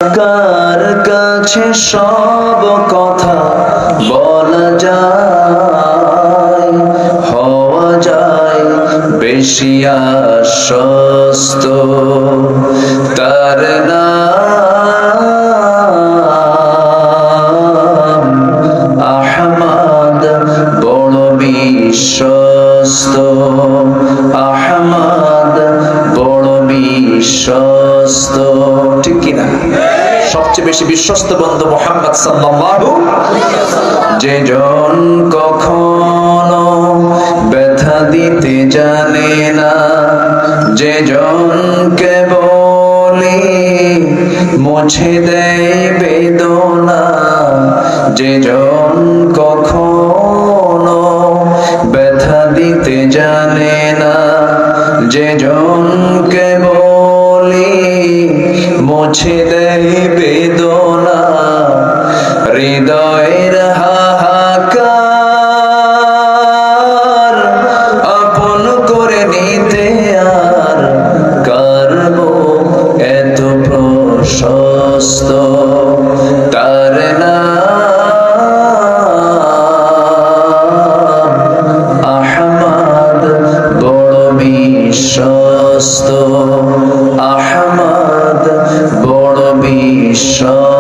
কার কাছে সব কথা বলা যায়, হওয়া যায় বেশি আশ্বস্ত। তার নাম আহমদ, বড় বিশ্বস্ত। আহমদ বড় বিশ্বস্ত, ঠিক কিনা? সবচেয়ে বেশি বিশ্বস্ত বন্ধু মুহাম্মদ সাল্লাল্লাহু আলাইহি ওয়াসাল্লাম। যেজন কখনো ব্যথা দিতে জানে না, যেজনকে বলি মুছে দেয় বেদনা, যেজন কখনো ব্যথা দিতে জানে না, যেজনকে বলি মুছে দেয় বেদনা। হৃদয়ের হাহাকার আপন করে নিতে আর কারব এত প্রশস্ত। তার নাম আহমদ, বড় বিশ্বস্ত। আহমদ বড় বিশ্বস্ত।